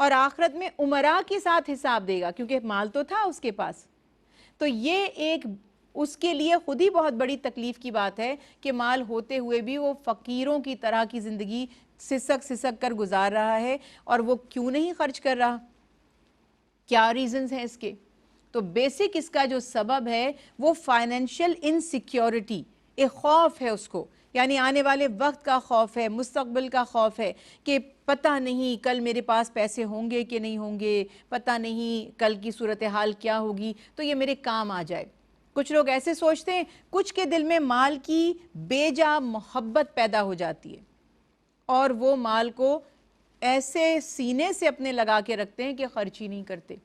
اور آخرت میں امراء کے ساتھ حساب دے گا، کیونکہ مال تو تھا اس کے پاس۔ تو یہ ایک اس کے لیے خود ہی بہت بڑی تکلیف کی بات ہے کہ مال ہوتے ہوئے بھی وہ فقیروں کی طرح کی زندگی سسک سسک کر گزار رہا ہے، اور وہ کیوں نہیں خرچ کر رہا؟ کیا ریزنز ہیں اس کے؟ تو بیسک اس کا جو سبب ہے وہ فائنینشیل انسیکیورٹی، ایک خوف ہے اس کو، یعنی آنے والے وقت کا خوف ہے، مستقبل کا خوف ہے کہ پتہ نہیں کل میرے پاس پیسے ہوں گے کہ نہیں ہوں گے، پتہ نہیں کل کی صورتحال کیا ہوگی، تو یہ میرے کام آ جائے۔ کچھ لوگ ایسے سوچتے ہیں، کچھ کے دل میں مال کی بے جا محبت پیدا ہو جاتی ہے اور وہ مال کو ایسے سینے سے اپنے لگا کے رکھتے ہیں کہ خرچ ہی نہیں کرتے۔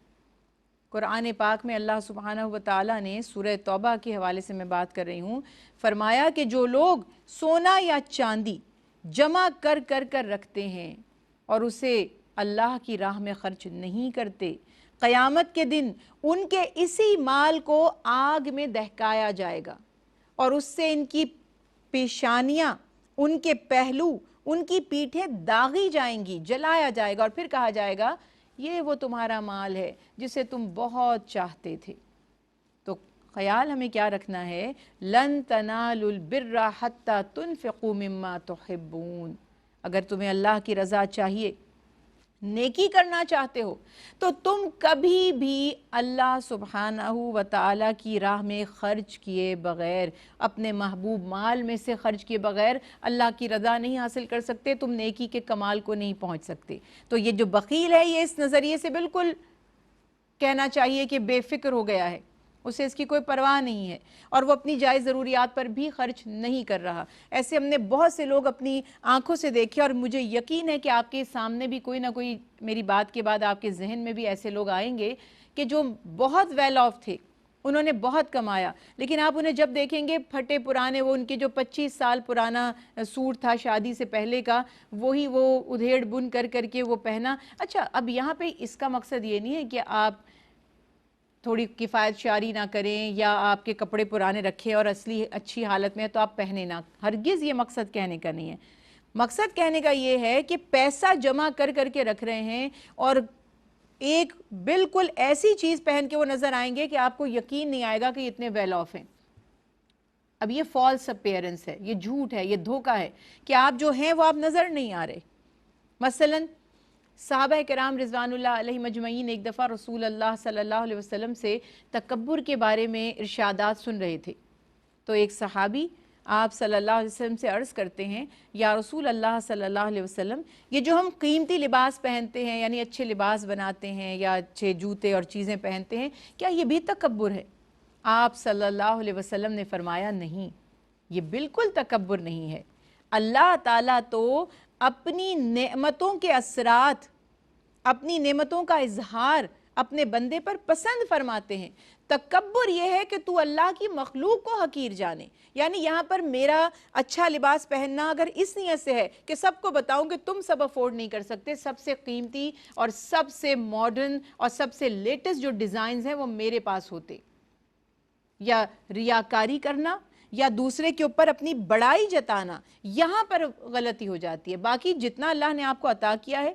قرآن پاک میں اللہ سبحانہ و تعالیٰ نے سورہ توبہ کے حوالے سے میں بات کر رہی ہوں، فرمایا کہ جو لوگ سونا یا چاندی جمع کر کر کر رکھتے ہیں اور اسے اللہ کی راہ میں خرچ نہیں کرتے، قیامت کے دن ان کے اسی مال کو آگ میں دہکایا جائے گا، اور اس سے ان کی پیشانیاں، ان کے پہلو، ان کی پیٹھیں داغی جائیں گی، جلایا جائے گا، اور پھر کہا جائے گا یہ وہ تمہارا مال ہے جسے تم بہت چاہتے تھے۔ تو خیال ہمیں کیا رکھنا ہے؟ لن تنالوا البر حتی تنفقوا مما تحبون۔ اگر تمہیں اللہ کی رضا چاہیے، نیکی کرنا چاہتے ہو، تو تم کبھی بھی اللہ سبحانہ و تعالیٰ کی راہ میں خرچ کیے بغیر، اپنے محبوب مال میں سے خرچ کیے بغیر اللہ کی رضا نہیں حاصل کر سکتے، تم نیکی کے کمال کو نہیں پہنچ سکتے۔ تو یہ جو بخیل ہے، یہ اس نظریے سے بالکل کہنا چاہیے کہ بے فکر ہو گیا ہے، اسے اس کی کوئی پرواہ نہیں ہے، اور وہ اپنی جائز ضروریات پر بھی خرچ نہیں کر رہا۔ ایسے ہم نے بہت سے لوگ اپنی آنکھوں سے دیکھے، اور مجھے یقین ہے کہ آپ کے سامنے بھی کوئی نہ کوئی، میری بات کے بعد آپ کے ذہن میں بھی ایسے لوگ آئیں گے کہ جو بہت ویل آف تھے، انہوں نے بہت کمایا، لیکن آپ انہیں جب دیکھیں گے پھٹے پرانے، وہ ان کے جو 25 سال پرانا سوٹ تھا شادی سے پہلے کا، وہی وہ ادھیڑ بن کر کر کے وہ پہنا۔ اچھا، اب یہاں پہ اس کا مقصد یہ نہیں ہے کہ آپ تھوڑی کفایت شعاری نہ کریں یا آپ کے کپڑے پرانے رکھیں اور اصلی اچھی حالت میں تو آپ پہنے نہ، ہرگز یہ مقصد کہنے کا نہیں ہے۔ مقصد کہنے کا یہ ہے کہ پیسہ جمع کر کر کے رکھ رہے ہیں، اور ایک بالکل ایسی چیز پہن کے وہ نظر آئیں گے کہ آپ کو یقین نہیں آئے گا کہ اتنے ویل آف ہیں۔ اب یہ فالس اپیرنس ہے، یہ جھوٹ ہے، یہ دھوکہ ہے کہ آپ جو ہیں وہ آپ نظر نہیں آ رہے۔ مثلاً صحابہ کرام رضوان اللہ علیہ مجمعین ایک دفعہ رسول اللہ صلی اللہ علیہ وسلم سے تکبر کے بارے میں ارشادات سن رہے تھے، تو ایک صحابی آپ صلی اللہ علیہ وسلم سے عرض کرتے ہیں، یا رسول اللہ صلی اللہ علیہ وسلم، یہ جو ہم قیمتی لباس پہنتے ہیں، یعنی اچھے لباس بناتے ہیں یا اچھے جوتے اور چیزیں پہنتے ہیں، کیا یہ بھی تکبر ہے؟ آپ صلی اللہ علیہ وسلم نے فرمایا، نہیں، یہ بالکل تکبر نہیں ہے۔ اللہ تعالیٰ تو اپنی نعمتوں کے اثرات، اپنی نعمتوں کا اظہار اپنے بندے پر پسند فرماتے ہیں۔ تکبر یہ ہے کہ تو اللہ کی مخلوق کو حقیر جانے، یعنی یہاں پر میرا اچھا لباس پہننا اگر اس نیت سے ہے کہ سب کو بتاؤں کہ تم سب افورڈ نہیں کر سکتے، سب سے قیمتی اور سب سے ماڈرن اور سب سے لیٹسٹ جو ڈیزائنز ہیں وہ میرے پاس ہوتے، یا ریاکاری کرنا یا دوسرے کے اوپر اپنی بڑائی جتانا، یہاں پر غلطی ہو جاتی ہے۔ باقی جتنا اللہ نے آپ کو عطا کیا ہے،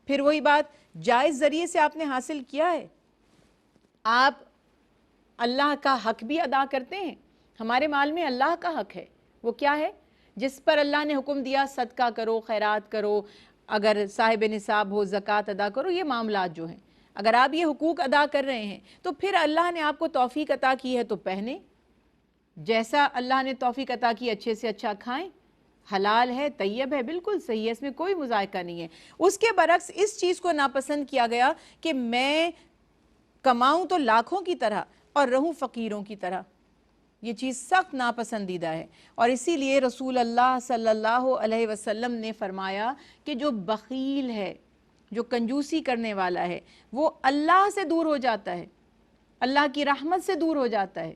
پھر وہی بات، جائز ذریعے سے آپ نے حاصل کیا ہے، آپ اللہ کا حق بھی ادا کرتے ہیں۔ ہمارے مال میں اللہ کا حق ہے، وہ کیا ہے؟ جس پر اللہ نے حکم دیا صدقہ کرو، خیرات کرو، اگر صاحب نصاب ہو زکوٰۃ ادا کرو، یہ معاملات جو ہیں، اگر آپ یہ حقوق ادا کر رہے ہیں تو پھر اللہ نے آپ کو توفیق عطا کی ہے تو پہنیں، جیسا اللہ نے توفیق عطا کی اچھے سے اچھا کھائیں، حلال ہے، طیب ہے، بالکل صحیح ہے، اس میں کوئی مذائقہ نہیں ہے۔ اس کے برعکس اس چیز کو ناپسند کیا گیا کہ میں کماؤں تو لاکھوں کی طرح اور رہوں فقیروں کی طرح، یہ چیز سخت ناپسندیدہ ہے، اور اسی لیے رسول اللہ صلی اللہ علیہ وسلم نے فرمایا کہ جو بخیل ہے، جو کنجوسی کرنے والا ہے، وہ اللہ سے دور ہو جاتا ہے، اللہ کی رحمت سے دور ہو جاتا ہے،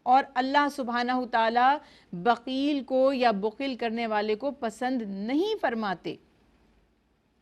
اور اللہ سبحانہ تعالیٰ بخیل کو یا بخل کرنے والے کو پسند نہیں فرماتے۔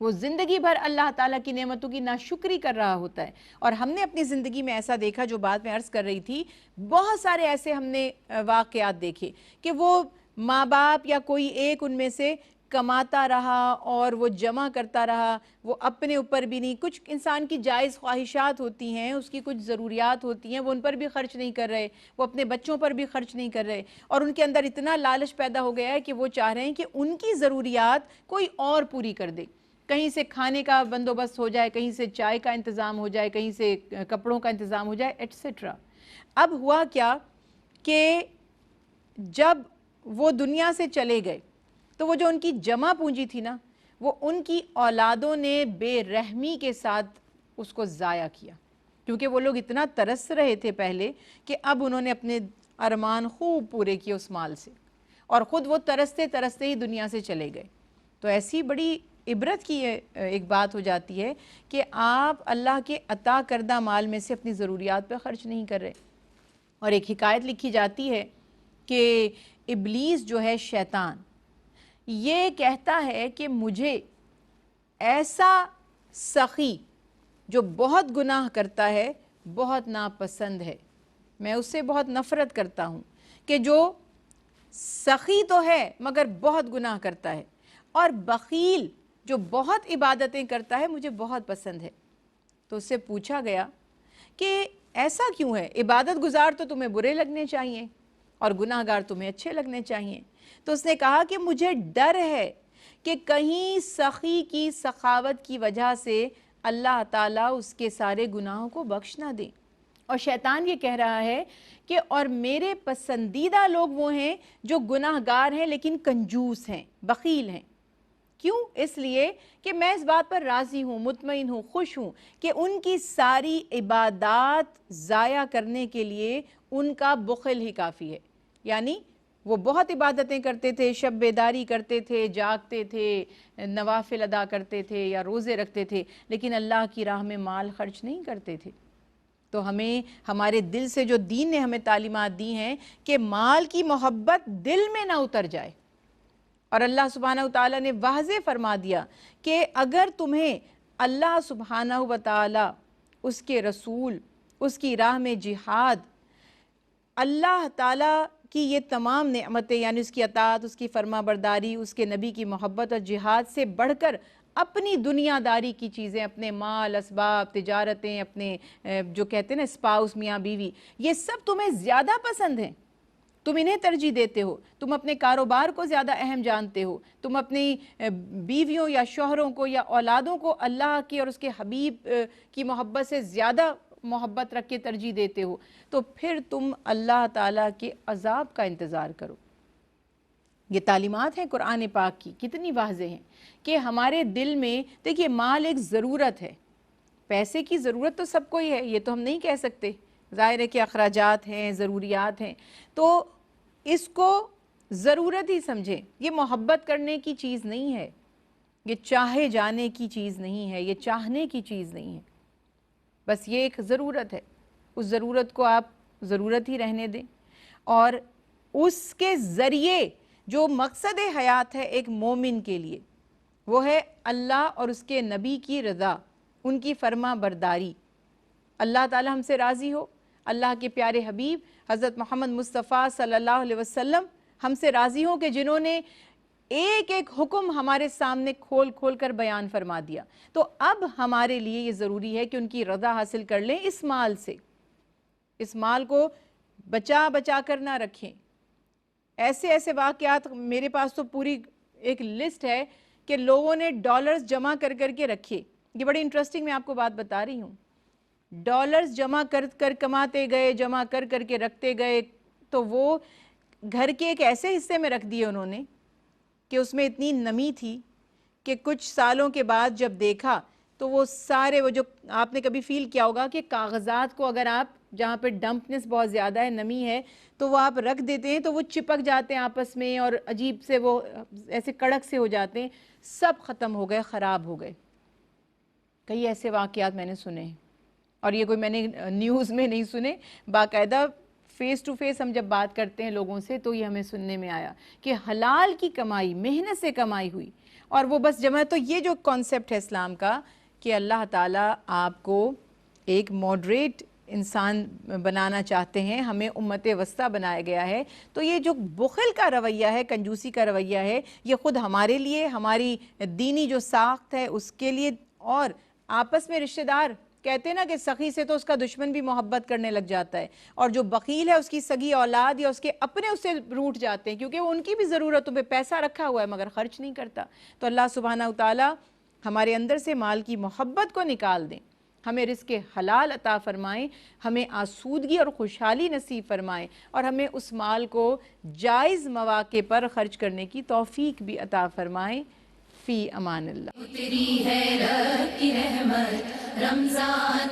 وہ زندگی بھر اللہ تعالیٰ کی نعمتوں کی ناشکری کر رہا ہوتا ہے، اور ہم نے اپنی زندگی میں ایسا دیکھا، جو بات میں عرض کر رہی تھی، بہت سارے ایسے ہم نے واقعات دیکھے کہ وہ ماں باپ یا کوئی ایک ان میں سے کماتا رہا اور وہ جمع کرتا رہا، وہ اپنے اوپر بھی نہیں، کچھ انسان کی جائز خواہشات ہوتی ہیں، اس کی کچھ ضروریات ہوتی ہیں، وہ ان پر بھی خرچ نہیں کر رہے، وہ اپنے بچوں پر بھی خرچ نہیں کر رہے، اور ان کے اندر اتنا لالچ پیدا ہو گیا ہے کہ وہ چاہ رہے ہیں کہ ان کی ضروریات کوئی اور پوری کر دے، کہیں سے کھانے کا بندوبست ہو جائے، کہیں سے چائے کا انتظام ہو جائے، کہیں سے کپڑوں کا انتظام ہو جائے ایٹسٹرا۔ اب ہوا کیا کہ جب وہ دنیا سے چلے گئے تو وہ جو ان کی جمع پونجی تھی نا، وہ ان کی اولادوں نے بے رحمی کے ساتھ اس کو ضائع کیا، کیونکہ وہ لوگ اتنا ترس رہے تھے پہلے کہ اب انہوں نے اپنے ارمان خوب پورے کیے اس مال سے، اور خود وہ ترستے ترستے ہی دنیا سے چلے گئے۔ تو ایسی بڑی عبرت کی ایک بات ہو جاتی ہے کہ آپ اللہ کے عطا کردہ مال میں سے اپنی ضروریات پہ خرچ نہیں کر رہے۔ اور ایک حکایت لکھی جاتی ہے کہ ابلیس جو ہے شیطان، یہ کہتا ہے کہ مجھے ایسا سخی جو بہت گناہ کرتا ہے بہت ناپسند ہے، میں اس سے بہت نفرت کرتا ہوں، کہ جو سخی تو ہے مگر بہت گناہ کرتا ہے، اور بخیل جو بہت عبادتیں کرتا ہے مجھے بہت پسند ہے۔ تو اس سے پوچھا گیا کہ ایسا کیوں ہے؟ عبادت گزار تو تمہیں برے لگنے چاہیے اور گناہ گار تمہیں اچھے لگنے چاہیے۔ تو اس نے کہا کہ مجھے ڈر ہے کہ کہیں سخی کی سخاوت کی وجہ سے اللہ تعالیٰ اس کے سارے گناہوں کو بخش نہ دے۔ اور شیطان یہ کہہ رہا ہے کہ اور میرے پسندیدہ لوگ وہ ہیں جو گناہ گار ہیں لیکن کنجوس ہیں، بخیل ہیں۔ کیوں؟ اس لیے کہ میں اس بات پر راضی ہوں، مطمئن ہوں، خوش ہوں کہ ان کی ساری عبادات ضائع کرنے کے لیے ان کا بخل ہی کافی ہے۔ یعنی وہ بہت عبادتیں کرتے تھے، شب بیداری کرتے تھے، جاگتے تھے، نوافل ادا کرتے تھے یا روزے رکھتے تھے، لیکن اللہ کی راہ میں مال خرچ نہیں کرتے تھے۔ تو ہمیں ہمارے دل سے جو دین نے ہمیں تعلیمات دی ہیں کہ مال کی محبت دل میں نہ اتر جائے، اور اللہ سبحانہ وتعالیٰ نے واضح فرما دیا کہ اگر تمہیں اللہ سبحانہ وتعالیٰ، اس کے رسول، اس کی راہ میں جہاد، اللہ تعالیٰ کی یہ تمام نعمتیں یعنی اس کی اطاعت، اس کی فرما برداری، اس کے نبی کی محبت اور جہاد سے بڑھ کر اپنی دنیا داری کی چیزیں، اپنے مال، اسباب، تجارتیں، اپنے جو کہتے ہیں نا اسپاؤس، میاں بیوی، یہ سب تمہیں زیادہ پسند ہیں، تم انہیں ترجیح دیتے ہو، تم اپنے کاروبار کو زیادہ اہم جانتے ہو، تم اپنی بیویوں یا شوہروں کو یا اولادوں کو اللہ کی اور اس کے حبیب کی محبت سے زیادہ محبت رکھ کے ترجیح دیتے ہو، تو پھر تم اللہ تعالیٰ کے عذاب کا انتظار کرو۔ یہ تعلیمات ہیں قرآن پاک کی، کتنی واضح ہیں کہ ہمارے دل میں، دیکھیے مال ایک ضرورت ہے، پیسے کی ضرورت تو سب کو ہی ہے، یہ تو ہم نہیں کہہ سکتے، ظاہر ہے کہ اخراجات ہیں، ضروریات ہیں، تو اس کو ضرورت ہی سمجھیں، یہ محبت کرنے کی چیز نہیں ہے، یہ چاہے جانے کی چیز نہیں ہے، یہ چاہنے کی چیز نہیں ہے، بس یہ ایک ضرورت ہے، اس ضرورت کو آپ ضرورت ہی رہنے دیں، اور اس کے ذریعے جو مقصد حیات ہے ایک مومن کے لیے، وہ ہے اللہ اور اس کے نبی کی رضا، ان کی فرما برداری، اللہ تعالی ہم سے راضی ہو، اللہ کے پیارے حبیب حضرت محمد مصطفیٰ صلی اللہ علیہ وسلم ہم سے راضی ہوں کہ جنہوں نے ایک ایک حکم ہمارے سامنے کھول کھول کر بیان فرما دیا۔ تو اب ہمارے لیے یہ ضروری ہے کہ ان کی رضا حاصل کر لیں اس مال سے، اس مال کو بچا بچا کر نہ رکھیں۔ ایسے ایسے واقعات میرے پاس تو پوری ایک لسٹ ہے کہ لوگوں نے ڈالرز جمع کر کر کے رکھے، یہ بڑی انٹرسٹنگ میں آپ کو بات بتا رہی ہوں، ڈالرز جمع کر کر کماتے گئے، جمع کر کر کے رکھتے گئے، تو وہ گھر کے ایک ایسے حصے میں رکھ دیے انہوں نے کہ اس میں اتنی نمی تھی کہ کچھ سالوں کے بعد جب دیکھا تو وہ سارے، وہ جو آپ نے کبھی فیل کیا ہوگا کہ کاغذات کو اگر آپ جہاں پہ ڈمپنس بہت زیادہ ہے، نمی ہے، تو وہ آپ رکھ دیتے ہیں تو وہ چپک جاتے ہیں آپس میں اور عجیب سے وہ ایسے کڑک سے ہو جاتے ہیں، سب ختم ہو گئے، خراب ہو گئے۔ کئی ایسے واقعات میں نے سنے ہیں، اور یہ کوئی میں نے نیوز میں نہیں سنے، باقاعدہ فیس ٹو فیس ہم جب بات کرتے ہیں لوگوں سے تو یہ ہمیں سننے میں آیا کہ حلال کی کمائی، محنت سے کمائی ہوئی، اور وہ بس جمع۔ تو یہ جو کانسیپٹ ہے اسلام کا کہ اللہ تعالیٰ آپ کو ایک ماڈریٹ انسان بنانا چاہتے ہیں، ہمیں امت وسطیٰ بنایا گیا ہے، تو یہ جو بخل کا رویہ ہے، کنجوسی کا رویہ ہے، یہ خود ہمارے لیے، ہماری دینی جو ساخت ہے اس کے لیے، اور آپس میں رشتہ دار کہتے ہیں نا کہ سخی سے تو اس کا دشمن بھی محبت کرنے لگ جاتا ہے، اور جو بخیل ہے اس کی سگی اولاد یا اس کے اپنے اس سے روٹھ جاتے ہیں، کیونکہ وہ ان کی بھی ضرورتوں پہ پیسہ رکھا ہوا ہے مگر خرچ نہیں کرتا۔ تو اللہ سبحانہ وتعالی ہمارے اندر سے مال کی محبت کو نکال دیں، ہمیں رزق حلال عطا فرمائیں، ہمیں آسودگی اور خوشحالی نصیب فرمائیں، اور ہمیں اس مال کو جائز مواقع پر خرچ کرنے کی توفیق بھی عطا فرمائیں۔ فی امان اللہ۔ اتری ہے رب کی رحمت رمضان